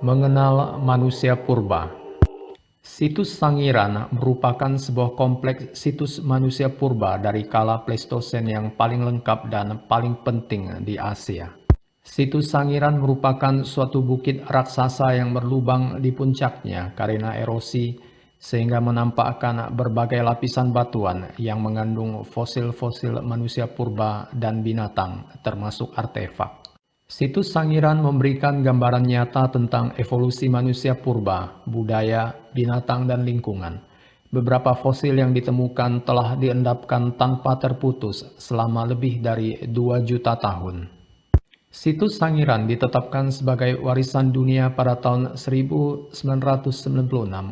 Mengenal manusia purba. Situs Sangiran merupakan sebuah kompleks situs manusia purba dari kala Pleistosen yang paling lengkap dan paling penting di Asia. Situs Sangiran merupakan suatu bukit raksasa yang berlubang di puncaknya karena erosi, sehingga menampakkan berbagai lapisan batuan yang mengandung fosil-fosil manusia purba dan binatang, termasuk artefak. Situs Sangiran memberikan gambaran nyata tentang evolusi manusia purba, budaya, binatang, dan lingkungan. Beberapa fosil yang ditemukan telah diendapkan tanpa terputus selama lebih dari 2 juta tahun. Situs Sangiran ditetapkan sebagai warisan dunia pada tahun 1996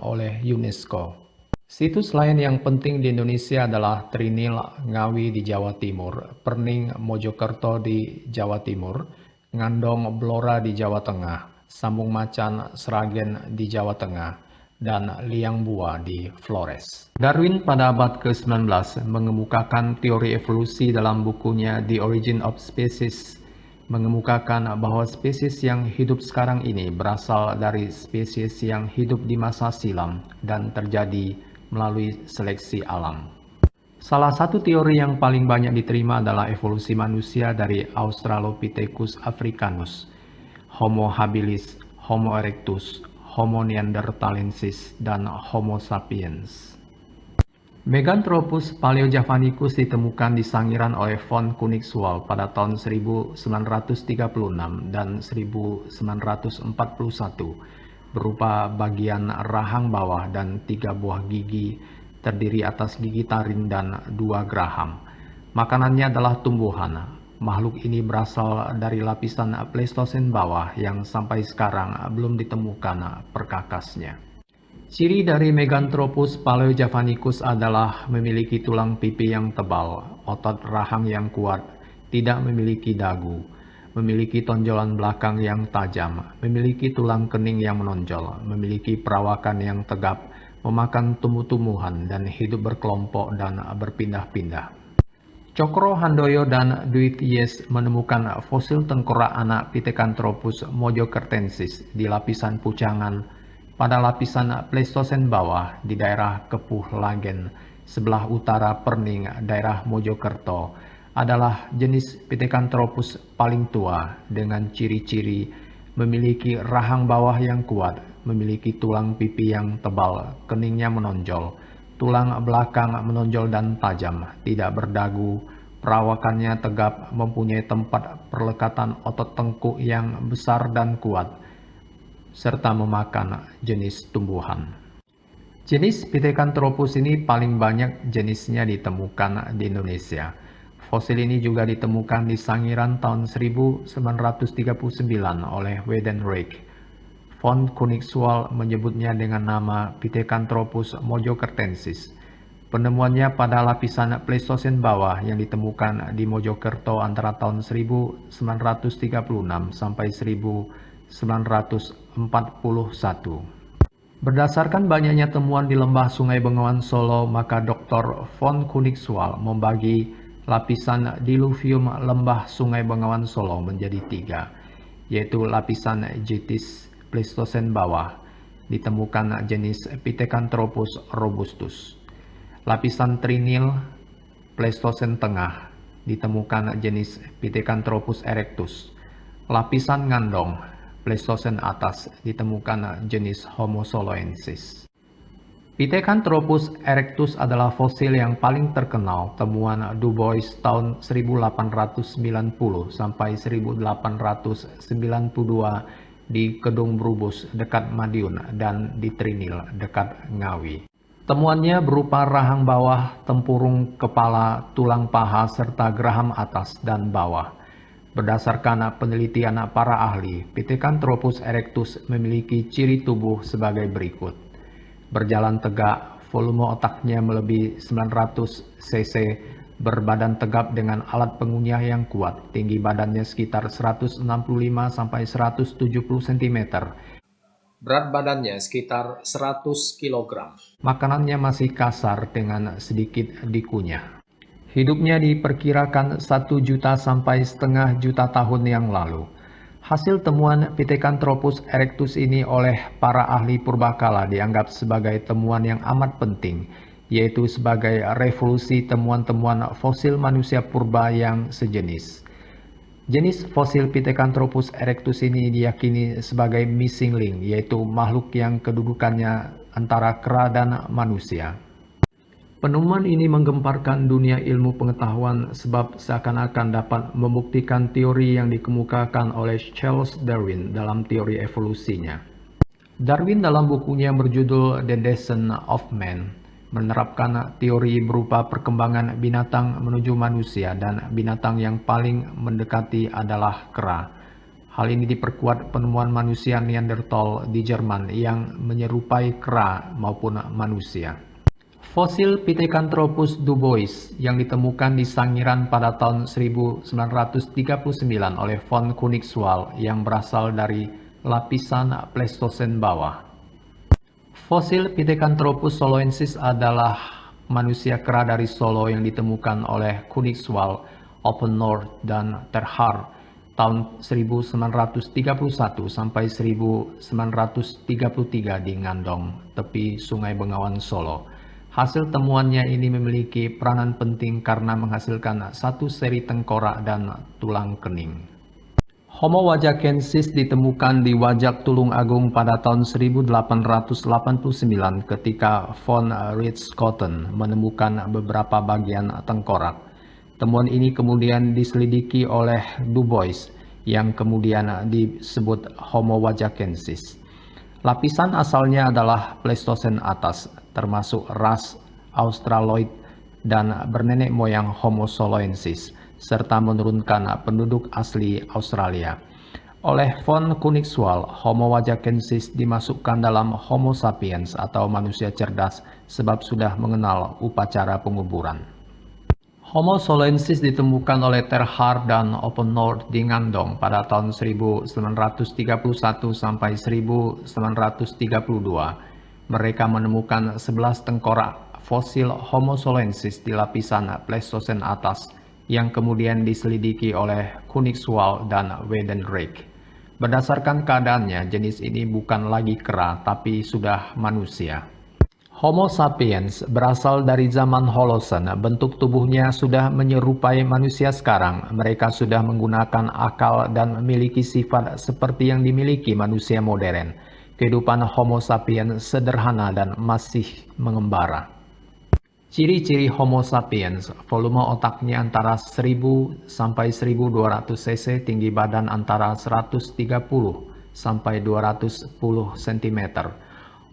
oleh UNESCO. Situs lain yang penting di Indonesia adalah Trinil Ngawi di Jawa Timur, Perning Mojokerto di Jawa Timur, Ngandong Blora di Jawa Tengah, Sambung Macan Sragen di Jawa Tengah, dan Liang Bua di Flores. Darwin pada abad ke-19 mengemukakan teori evolusi dalam bukunya The Origin of Species, mengemukakan bahwa spesies yang hidup sekarang ini berasal dari spesies yang hidup di masa silam dan terjadi melalui seleksi alam. Salah satu teori yang paling banyak diterima adalah evolusi manusia dari Australopithecus africanus, Homo habilis, Homo erectus, Homo neanderthalensis, dan Homo sapiens. Meganthropus paleojavanicus ditemukan di Sangiran oleh von Koenigswald pada tahun 1936 dan 1941, berupa bagian rahang bawah dan 3 buah gigi terdiri atas gigi taring dan 2 geraham. Makanannya adalah tumbuhan. Makhluk ini berasal dari lapisan Pleistosen bawah yang sampai sekarang belum ditemukan perkakasnya. Ciri dari Meganthropus paleojavanicus adalah memiliki tulang pipi yang tebal, otot rahang yang kuat, tidak memiliki dagu, memiliki tonjolan belakang yang tajam, memiliki tulang kening yang menonjol, memiliki perawakan yang tegap, memakan tumbuh-tumbuhan, dan hidup berkelompok dan berpindah-pindah. Cokro Handoyo dan Dwi Thies menemukan fosil tengkorak anak Pithecanthropus mojokertensis di lapisan pucangan pada lapisan Pleistosen bawah di daerah Kepuh Lagen, sebelah utara Perning, daerah Mojokerto, adalah jenis Pithecanthropus paling tua dengan ciri-ciri memiliki rahang bawah yang kuat, memiliki tulang pipi yang tebal, keningnya menonjol, tulang belakang menonjol dan tajam, tidak berdagu, perawakannya tegap, mempunyai tempat perlekatan otot tengkuk yang besar dan kuat, serta memakan jenis tumbuhan. Jenis Pithecanthropus ini paling banyak jenisnya ditemukan di Indonesia. Fosil ini juga ditemukan di Sangiran tahun 1939 oleh Weidenreich. Von Koenigswald menyebutnya dengan nama Pithecanthropus mojokertensis. Penemuannya pada lapisan Pleistosen bawah yang ditemukan di Mojokerto antara tahun 1936 sampai 1941. Berdasarkan banyaknya temuan di lembah Sungai Bengawan Solo, maka Dr. von Koenigswald membagi lapisan diluvium lembah Sungai Bengawan Solo menjadi 3, yaitu lapisan Jitis Pleistosen bawah, ditemukan jenis Pithecanthropus robustus. Lapisan Trinil Pleistosen tengah, ditemukan jenis Pithecanthropus erectus. Lapisan Ngandong Pleistosen atas, ditemukan jenis Homo soloensis. Pithecanthropus erectus adalah fosil yang paling terkenal, temuan Du Bois tahun 1890 sampai 1892 di Kedung Brubus dekat Madiun dan di Trinil dekat Ngawi. Temuannya berupa rahang bawah, tempurung kepala, tulang paha, serta geraham atas dan bawah. Berdasarkan penelitian para ahli, Pithecanthropus erectus memiliki ciri tubuh sebagai berikut. Berjalan tegak, volume otaknya melebihi 900 cc, berbadan tegap dengan alat pengunyah yang kuat, tinggi badannya sekitar 165 sampai 170 cm. Berat badannya sekitar 100 kg. Makanannya masih kasar dengan sedikit dikunyah. Hidupnya diperkirakan 1 juta sampai setengah juta tahun yang lalu. Hasil temuan Pithecanthropus erectus ini oleh para ahli purbakala dianggap sebagai temuan yang amat penting, yaitu sebagai revolusi temuan-temuan fosil manusia purba yang sejenis. Jenis fosil Pithecanthropus erectus ini diyakini sebagai missing link, yaitu makhluk yang kedudukannya antara kera dan manusia. Penemuan ini menggemparkan dunia ilmu pengetahuan sebab seakan-akan dapat membuktikan teori yang dikemukakan oleh Charles Darwin dalam teori evolusinya. Darwin dalam bukunya yang berjudul The Descent of Man menerapkan teori berupa perkembangan binatang menuju manusia dan binatang yang paling mendekati adalah kera. Hal ini diperkuat penemuan manusia Neanderthal di Jerman yang menyerupai kera maupun manusia. Fosil Pithecanthropus dubois yang ditemukan di Sangiran pada tahun 1939 oleh von Koenigswald yang berasal dari lapisan Pleistosen bawah. Fosil Pithecanthropus soloensis adalah manusia kera dari Solo yang ditemukan oleh Koenigswald, Open North, dan Terhar tahun 1931 sampai 1933 di Ngandong, tepi Sungai Bengawan Solo. Hasil temuannya ini memiliki peranan penting karena menghasilkan satu seri tengkorak dan tulang kening. Homo wajakensis ditemukan di Wajak Tulung Agung pada tahun 1889 ketika von Richthofen menemukan beberapa bagian tengkorak. Temuan ini kemudian diselidiki oleh Dubois yang kemudian disebut Homo wajakensis. Lapisan asalnya adalah Pleistosen atas, termasuk ras Australoid dan bernenek moyang Homo soloensis, serta menurunkan penduduk asli Australia. Oleh von Koenigswald, Homo wajakensis dimasukkan dalam Homo sapiens atau manusia cerdas sebab sudah mengenal upacara penguburan. Homo soloensis ditemukan oleh Terhar dan Open North di Ngandong pada tahun 1931 sampai 1932. Mereka menemukan 11 tengkorak fosil Homo soloensis di lapisan Pleistosen atas yang kemudian diselidiki oleh Koenigswald dan Weidenreich. Berdasarkan keadaannya, jenis ini bukan lagi kera tapi sudah manusia. Homo sapiens berasal dari zaman Holocene. Bentuk tubuhnya sudah menyerupai manusia sekarang. Mereka sudah menggunakan akal dan memiliki sifat seperti yang dimiliki manusia modern. Kehidupan Homo sapiens sederhana dan masih mengembara. Ciri-ciri Homo sapiens: volume otaknya antara 1000 sampai 1200 cc, tinggi badan antara 130 sampai 210 cm.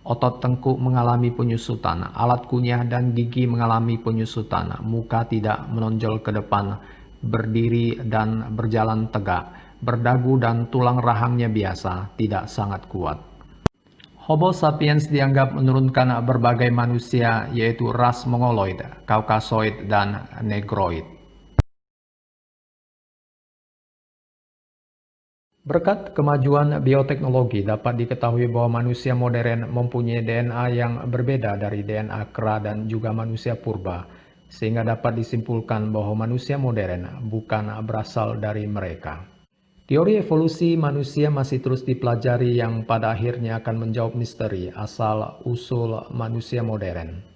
Otot tengkuk mengalami penyusutan, alat kunyah dan gigi mengalami penyusutan, muka tidak menonjol ke depan, berdiri dan berjalan tegak, berdagu dan tulang rahangnya biasa, tidak sangat kuat. Homo sapiens dianggap menurunkan berbagai manusia, yaitu ras Mongoloid, Kaukasoid, dan Negroid. Berkat kemajuan bioteknologi, dapat diketahui bahwa manusia modern mempunyai DNA yang berbeda dari DNA kera dan juga manusia purba, sehingga dapat disimpulkan bahwa manusia modern bukan berasal dari mereka. Teori evolusi manusia masih terus dipelajari yang pada akhirnya akan menjawab misteri asal-usul manusia modern.